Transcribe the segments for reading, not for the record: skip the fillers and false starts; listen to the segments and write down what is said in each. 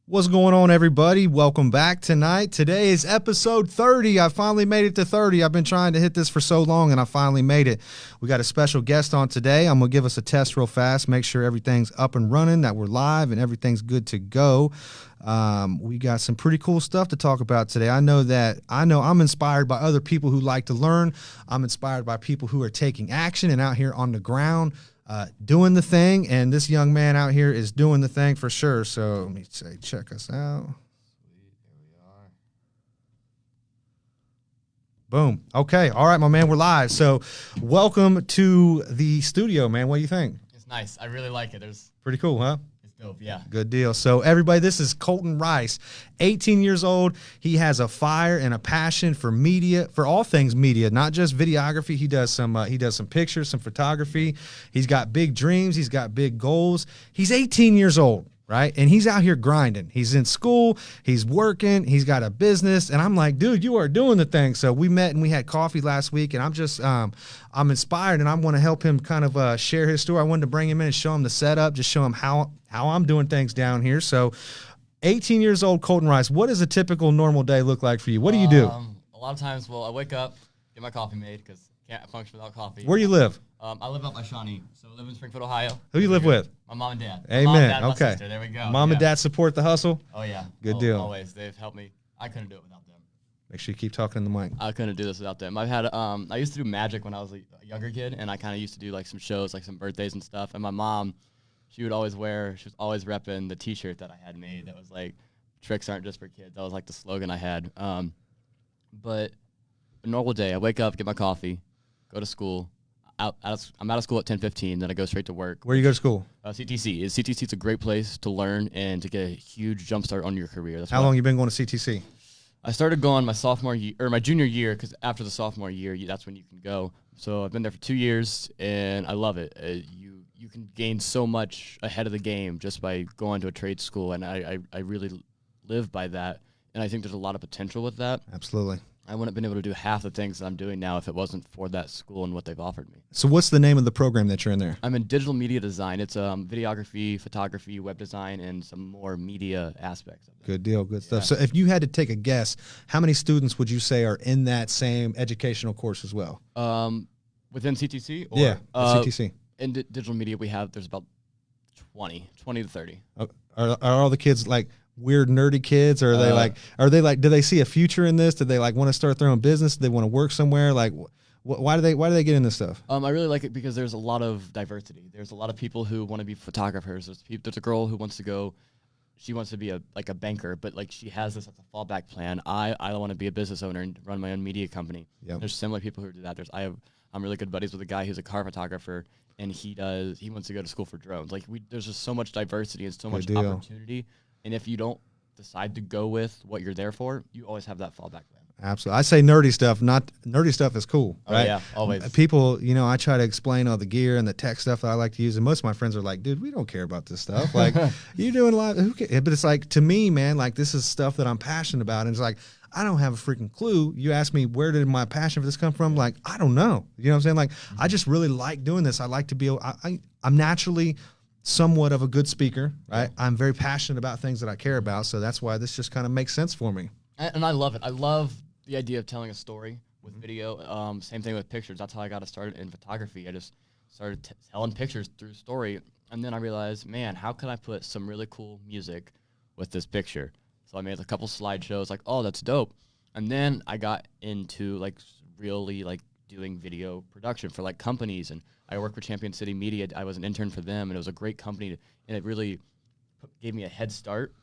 What's going on, everybody? Welcome back tonight. Today is episode 30. I finally made it to 30. I've been trying to hit this for so long, and I finally made it. We got a special guest on today. I'm going to give us a test real fast, make sure everything's up and running, that we're live, and everything's good to go. We got some pretty cool stuff to talk about today. I know I'm inspired by other people who like to learn. I'm inspired by people who are taking action and out here on the ground doing the thing, and this young man out here is doing the thing for sure. So let me say, check us out. Sweet, here we are. Boom. Okay. All right, my man, we're live. So welcome to the studio, man. What do you think? It's nice. I really like it. Pretty cool, huh? It's dope, yeah. Good deal. So everybody, this is Kolton Rice, 18 years old. He has a fire and a passion for media, for all things media, not just videography. He does some pictures, some photography. He's got big dreams. He's got big goals. He's 18 years old, right? And he's out here grinding. He's in school. He's working. He's got a business. And I'm like, dude, you are doing the thing. So we met and we had coffee last week, and I'm just, I'm inspired, and I want to help him kind of share his story. I wanted to bring him in and show him the setup, just show him how I'm doing things down here. So 18 years old, Kolton Rice, what does a typical normal day look like for you? What do you do? A lot of times, I wake up, get my coffee made because can't function without coffee. Where do you live? I live out by Shawnee, so I live in Springfield, Ohio. Who you live with? My mom and dad. Amen. Mom, dad, and okay. My sister. There we go. Mom and dad support the hustle? Oh, yeah. Good deal. Always. They've helped me. I couldn't do it without them. Make sure you keep talking in the mic. I couldn't do this without them. I've had, I used to do magic when I was a younger kid, and I kind of used to do like some shows, like some birthdays and stuff. And my mom, she was always repping the T-shirt that I had made that was like, tricks aren't just for kids. That was like the slogan I had. But a normal day, I wake up, get my coffee, go to school. I'm out of school at 10:15, then I go straight to work. Where do you go to school? CTC. CTC is a great place to learn and to get a huge jump start on your career. How long you been going to CTC? I started going my sophomore year, or my junior year, because after the sophomore year, that's when you can go. So I've been there for 2 years, and I love it. You can gain so much ahead of the game just by going to a trade school, and I really live by that. And I think there's a lot of potential with that. Absolutely. I wouldn't have been able to do half the things that I'm doing now if it wasn't for that school and what they've offered me. So what's the name of the program that you're in there? I'm in digital media design. It's videography, photography, web design, and some more media aspects of it. Good deal, good stuff. So if you had to take a guess, how many students would you say are in that same educational course as well? Within CTC? Or, yeah, CTC. In digital media, there's about 20 to 30. Are all the kids like weird nerdy kids, or are they like do they see a future in this? Do they like want to start their own business? Do they want to work somewhere? Like why do they get in this stuff? I really like it because there's a lot of diversity. There's a lot of people who want to be photographers. There's a girl who wants to go, she wants to be a banker, but like she has this as a fallback plan. I want to be a business owner and run my own media company. Yep. There's similar people who do that. I'm really good buddies with a guy who's a car photographer, and he wants to go to school for drones. Like there's just so much diversity and so much opportunity. And if you don't decide to go with what you're there for, you always have that fallback plan. Absolutely. I say nerdy stuff is cool, right? Oh, yeah, always. People, I try to explain all the gear and the tech stuff that I like to use, and most of my friends are like, dude, we don't care about this stuff. Like, you're doing a lot, who cares? But it's like, to me, man, like, this is stuff that I'm passionate about, and it's like, I don't have a freaking clue. You ask me, where did my passion for this come from? Like, I don't know. You know what I'm saying? Like, I just really like doing this. I like to be, I'm naturally somewhat of a good speaker, right? I'm very passionate about things that I care about, so that's why this just kind of makes sense for me. And I love it. I love the idea of telling a story with video. Same thing with pictures. That's how I got started in photography. I just started telling pictures through story, and then I realized, man, how can I put some really cool music with this picture? So I made a couple slideshows, like, oh, that's dope. And then I got into like really like doing video production for like companies, and I worked for Champion City Media. I was an intern for them, and it was a great company, and it really gave me a head start.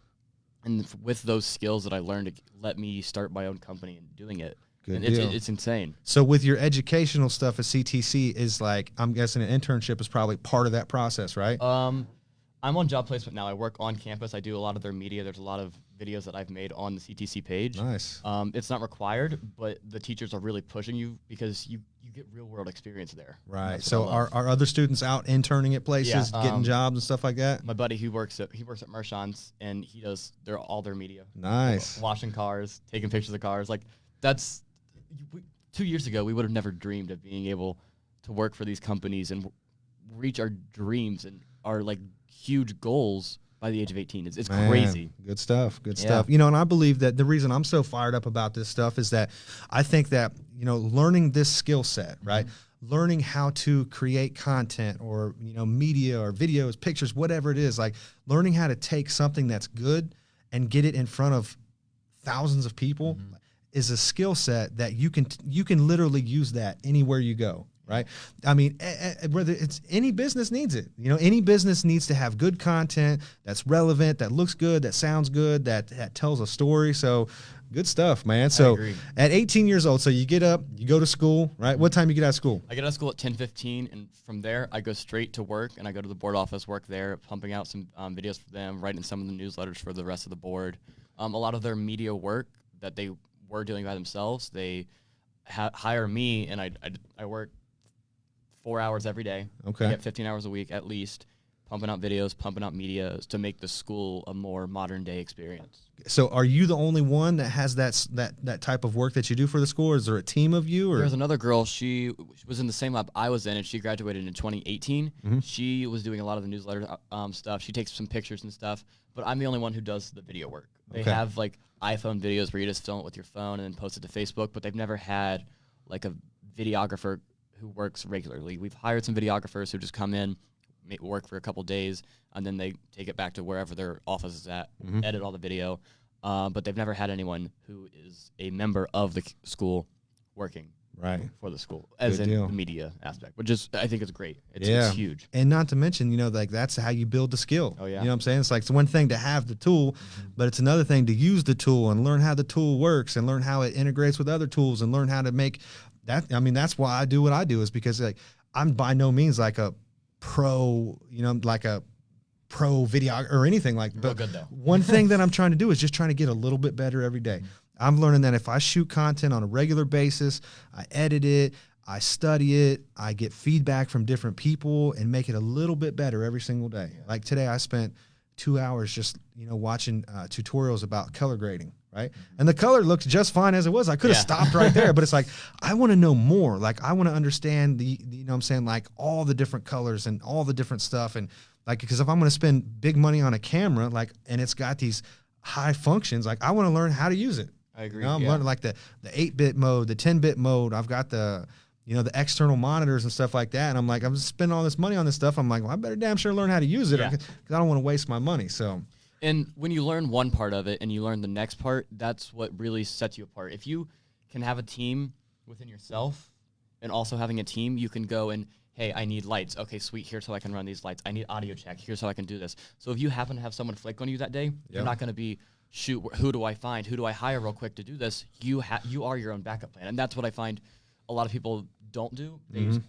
And with those skills that I learned, it let me start my own company and doing it. Good and deal. It's insane. So with your educational stuff at CTC, is like, I'm guessing an internship is probably part of that process, right? I'm on job placement now. I work on campus. I do a lot of their media. There's a lot of videos that I've made on the CTC page. Nice. It's not required, but the teachers are really pushing you because you get real world experience there. Right. So are other students out interning at places, getting jobs and stuff like that? My buddy who works at Mershon's, and he does all their media. Nice. Washing cars, taking pictures of cars. Like 2 years ago, we would have never dreamed of being able to work for these companies and reach our dreams and our like huge goals by the age of 18. It's Man, crazy. Good stuff. Good stuff. You know, and I believe that the reason I'm so fired up about this stuff is that I think that, you know, learning this skill set, right? Learning how to create content or, you know, media or videos, pictures, whatever it is, like learning how to take something that's good and get it in front of thousands of people is a skill set that you can literally use that anywhere you go. Right. I mean, whether it's any business needs it, you know, any business needs to have good content that's relevant, that looks good, that sounds good, that tells a story. So good stuff, man. So at 18 years old, so you get up, you go to school, right? What time you get out of school? I get out of school at 10:15, and from there I go straight to work, and I go to the board office, work there, pumping out some videos for them, writing some of the newsletters for the rest of the board. A lot of their media work that they were doing by themselves, they hire me, and I work 4 hours every day. Okay. I get 15 hours a week at least, pumping out videos, pumping out media to make the school a more modern day experience. So are you the only one that has that type of work that you do for the school, or is there a team of you? Or? There's another girl. She was in the same lab I was in, and she graduated in 2018. She was doing a lot of the newsletter stuff. She takes some pictures and stuff, but I'm the only one who does the video work. They have like iPhone videos where you just film it with your phone and then post it to Facebook, but they've never had like a videographer who works regularly. We've hired some videographers who just come in, work for a couple days, and then they take it back to wherever their office is at, edit all the video. But they've never had anyone who is a member of the school working for the school, as in the media aspect, which is, I think, is great. It's huge. And not to mention, you know, like that's how you build the skill. Oh, yeah. You know what I'm saying? It's like it's one thing to have the tool, but it's another thing to use the tool and learn how the tool works and learn how it integrates with other tools and learn how to make that. I mean, that's why I do what I do, is because like I'm by no means like a pro, you know, like a pro video or anything like that. But good, though. One thing that I'm trying to do is just trying to get a little bit better every day. I'm learning that if I shoot content on a regular basis, I edit it, I study it, I get feedback from different people and make it a little bit better every single day. Like today I spent 2 hours just, you know, watching tutorials about color grading, right? And the color looks just fine as it was. I could have stopped right there, but it's like, I want to know more. Like I want to understand the, you know what I'm saying? Like all the different colors and all the different stuff. And like, because if I'm going to spend big money on a camera, like, and it's got these high functions, like I want to learn how to use it. I agree. You know, I'm learning like the 8-bit mode, the 10-bit mode. I've got the, you know, the external monitors and stuff like that. And I'm like, I'm just spending all this money on this stuff. I'm like, well, I better damn sure learn how to use it because I don't want to waste my money. So, and when you learn one part of it and you learn the next part, that's what really sets you apart. If you can have a team within yourself and also having a team, you can go and, hey, I need lights. Okay, sweet. Here's how I can run these lights. I need audio check. Here's how I can do this. So if you happen to have someone flake on you that day, you're not going to be, shoot, who do I find? Who do I hire real quick to do this? You are your own backup plan. And that's what I find a lot of people don't do. They just,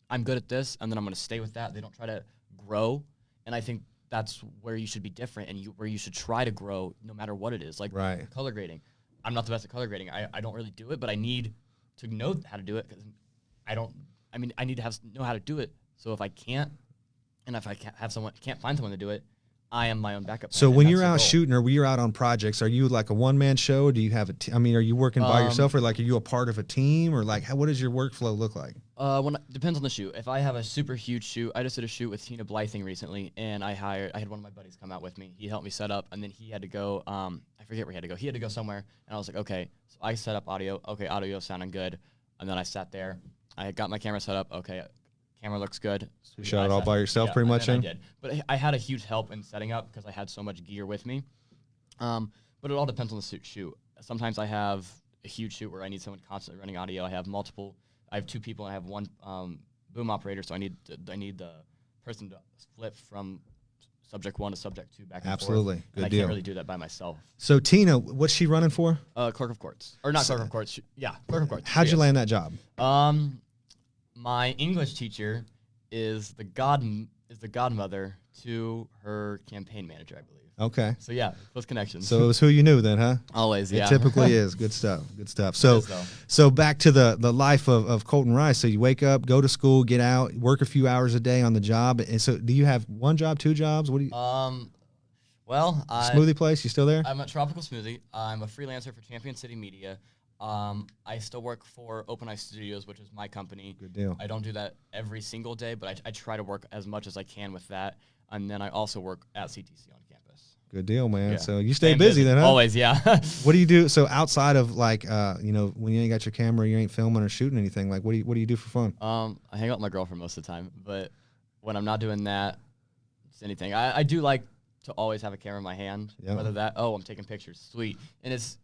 I'm good at this, and then I'm going to stay with that. They don't try to grow. And I think that's where you should be different and where you should try to grow no matter what it is. Like color grading. I'm not the best at color grading. I don't really do it, but I need to know how to do it because I need to know how to do it. So if I can't, and if I can't find someone to do it, I am my own backup plan. So when you're out shooting or when you're out on projects, are you like a one-man show? Do you have are you working by yourself, or like are you a part of a team, or like what does your workflow look like? Depends on the shoot. If I have a super huge shoot, I just did a shoot with Tina Blything recently, and I had one of my buddies come out with me. He helped me set up, and then he had to go. I forget where he had to go. He had to go somewhere, and I was like, okay. So I set up audio. Okay, audio sounding good, and then I sat there. I got my camera set up. Okay, camera looks good. You shot it all by yourself, pretty much. I did, but I had a huge help in setting up because I had so much gear with me. But it all depends on the shoot. Sometimes I have a huge shoot where I need someone constantly running audio. I have 2 people, and I have one boom operator, so I need the person to flip from subject 1 to subject 2 back and forth. Absolutely, good and deal. I can't really do that by myself. So Tina, what's she running for? Clerk of courts, or not clerk of courts? Clerk of courts. How'd you land that job? My English teacher is the godmother to her campaign manager, I believe. Okay. So yeah, close connections. So it was who you knew then, huh? Always, yeah. It typically is. Good stuff. Good stuff. So back to the life of Kolton Rice. So you wake up, go to school, get out, work a few hours a day on the job. And so do you have one job, 2 jobs? What do you? Smoothie place. You still there? I'm at Tropical Smoothie. I'm a freelancer for Champion City Media. I still work for Open Eye Studios, which is my company. Good deal. I don't do that every single day, but I try to work as much as I can with that. And then I also work at CTC on campus. Good deal, man. Yeah. So you stay Staying busy then, huh? Always, yeah. What do you do? So outside of like, when you ain't got your camera, you ain't filming or shooting anything. Like, what do you do for fun? I hang out with my girlfriend most of the time, but when I'm not doing that, it's anything. I do like to always have a camera in my hand. Yeah. Whether that, I'm taking pictures, sweet, and it's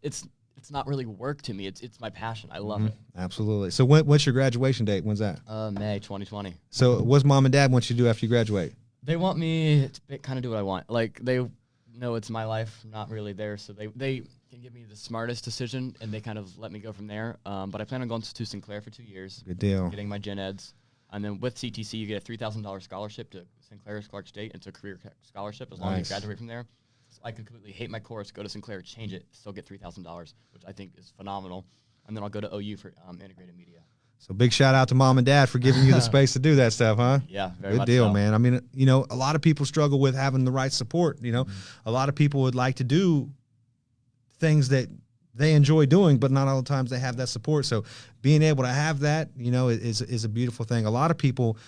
not really work to me. It's my passion. I love it. Absolutely. So what's your graduation date? When's that? May 2020. So what's mom and dad want you to do after you graduate? They want me to kind of do what I want. Like, they know it's my life, not really theirs, so they can give me the smartest decision, and they kind of let me go from there. But I plan on going to Sinclair for 2 years. Good deal. Getting my gen eds. And then with CTC, you get a $3,000 scholarship to Sinclair's Clark State. It's a career scholarship as long as you graduate from there. So I could completely hate my course, go to Sinclair, change it, still get $3,000, which I think is phenomenal. And then I'll go to OU for integrated media. So big shout out to mom and dad for giving you the space to do that stuff, huh? Yeah, very Good much deal, so. man. I mean, a lot of people struggle with having the right support. A lot of people would like to do things that they enjoy doing, but not all the times they have that support. So being able to have that, is a beautiful thing. A lot of people,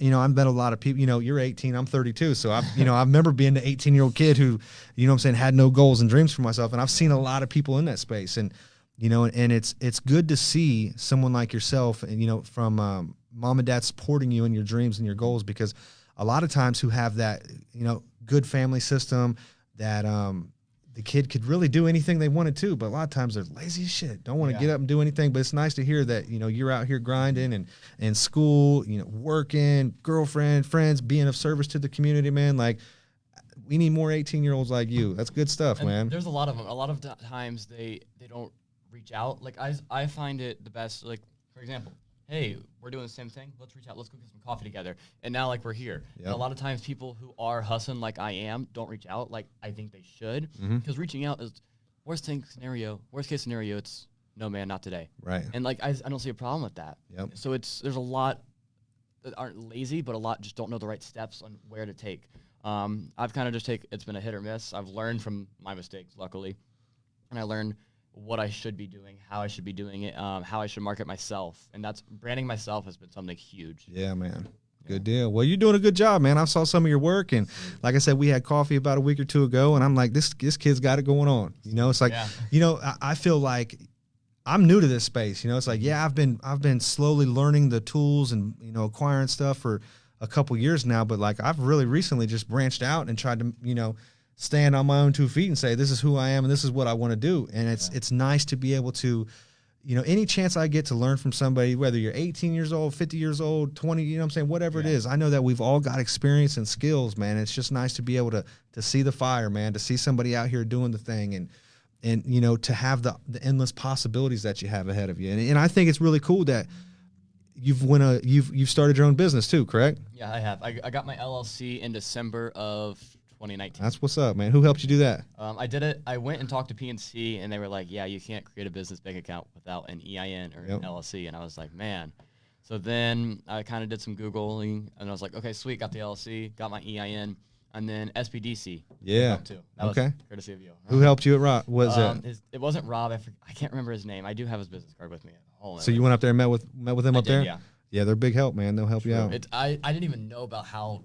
I've met a lot of people, you're 18, I'm 32. So I remember being the 18-year-old kid who, had no goals and dreams for myself. And I've seen a lot of people in that space. And, and it's good to see someone like yourself and, from mom and dad supporting you in your dreams and your goals, because a lot of times who have that, good family system that, the kid could really do anything they wanted to, but a lot of times they're lazy as shit. Don't want to get up and do anything. But it's nice to hear that, you're out here grinding and in school, working, girlfriend, friends, being of service to the community, man. Like, we need more 18-year-olds like you. That's good stuff, man. There's a lot of them. A lot of times they don't reach out. Like, I find it the best, like, for example, hey, we're doing the same thing. Let's reach out. Let's go get some coffee together. And now, like, we're here. Yep. And a lot of times people who are hustling like I am don't reach out like I think they should. Because reaching out is worst case scenario, it's no, man, not today. Right. And, like, I don't see a problem with that. Yep. So there's a lot that aren't lazy, but a lot just don't know the right steps on where to take. I've kind of it's been a hit or miss. I've learned from my mistakes, luckily. And I learned what I should be doing, how I should be doing it, how I should market myself. And that's branding myself has been something huge. Yeah, man. Good deal. Well, you're doing a good job, man. I saw some of your work, and like I said, we had coffee about a week or two ago, and I'm like, this kid's got it going on. It's like, I feel like I'm new to this space. It's like, yeah, I've been slowly learning the tools and, acquiring stuff for a couple years now, but like I've really recently just branched out and tried to, stand on my own 2 feet and say, this is who I am and this is what I want to do. And it's nice to be able to, any chance I get to learn from somebody, whether you're 18 years old, 50 years old, 20, whatever it is. I know that we've all got experience and skills, man. It's just nice to be able to see the fire, man, to see somebody out here doing the thing and to have the endless possibilities that you have ahead of you. And I think it's really cool that you've started your own business too, correct? Yeah, I have. I got my LLC in December of 2019. That's what's up, man. Who helped you do that? I did it. I went and talked to PNC, and they were like, yeah, you can't create a business bank account without an EIN or an LLC. And I was like, man. So then I kind of did some Googling, and I was like, okay, sweet, got the LLC, got my EIN, and then SBDC. Yeah. Too. That was courtesy of you. Who helped you at Rob? It wasn't Rob. I can't remember his name. I do have his business card with me at home. So you went up there and met with him up there? Yeah. Yeah, they're big help, man. They'll help you out. I didn't even know about how.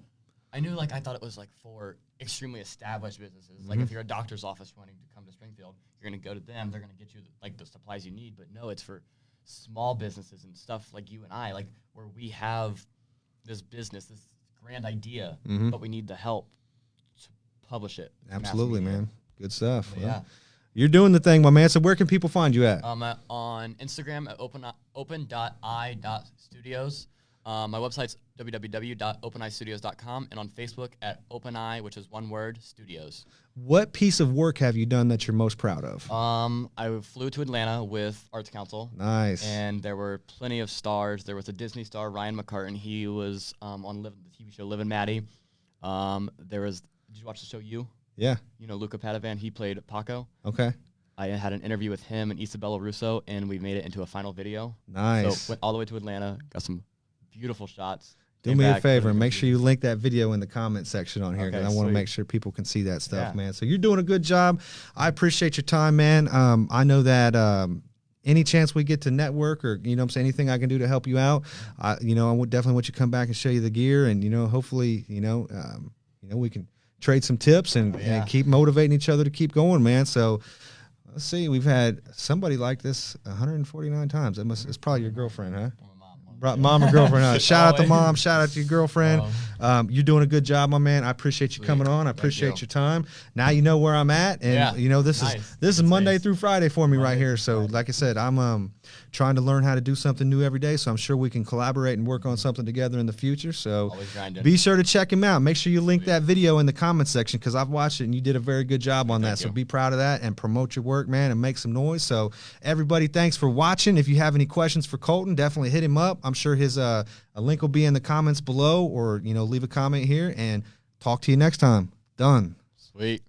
I knew, like, I thought it was like for extremely established businesses. Like, if you're a doctor's office wanting to come to Springfield, you're going to go to them. They're going to get you the supplies you need. But no, it's for small businesses and stuff like you and I, like, where we have this business, this grand idea, but we need the help to publish it. Absolutely, man. Good stuff. Well, yeah. You're doing the thing, my man. So where can people find you at? On Instagram at open.i.studios. My website's www.openeye.studios.com, and on Facebook at OpenEye, which is one word, Studios. What piece of work have you done that you're most proud of? I flew to Atlanta with Arts Council. Nice. And there were plenty of stars. There was a Disney star, Ryan McCartan. He was on the TV show Liv and Maddie. Did you watch the show You? Yeah. Luca Padovan, he played Paco. Okay. I had an interview with him and Isabella Russo, and we made it into a final video. Nice. So went all the way to Atlanta, got some beautiful shots. Do me a favor and make sure you link that video in the comment section on here, because I want to make sure people can see that stuff, man. So you're doing a good job. I appreciate your time, man. I know that any chance we get to network or, anything I can do to help you out, I would definitely want you to come back and show you the gear, and, hopefully, we can trade some tips and keep motivating each other to keep going, man. So let's see. We've had somebody like this 149 times. It's probably your girlfriend, huh? Mom or girlfriend. Shout out to mom. Shout out to your girlfriend. You're doing a good job, my man. I appreciate you coming on. I appreciate your time. Now you know where I'm at, and you know this is Monday through Friday for me right here. So like I said, I'm trying to learn how to do something new every day. So I'm sure we can collaborate and work on something together in the future. So be sure to check him out. Make sure you link that video in the comments section because I've watched it and you did a very good job on that. So be proud of that and promote your work, man, and make some noise. So everybody, thanks for watching. If you have any questions for Kolton, definitely hit him up. I'm sure his a link will be in the comments below, or leave a comment here, and talk to you next time. Done. Sweet.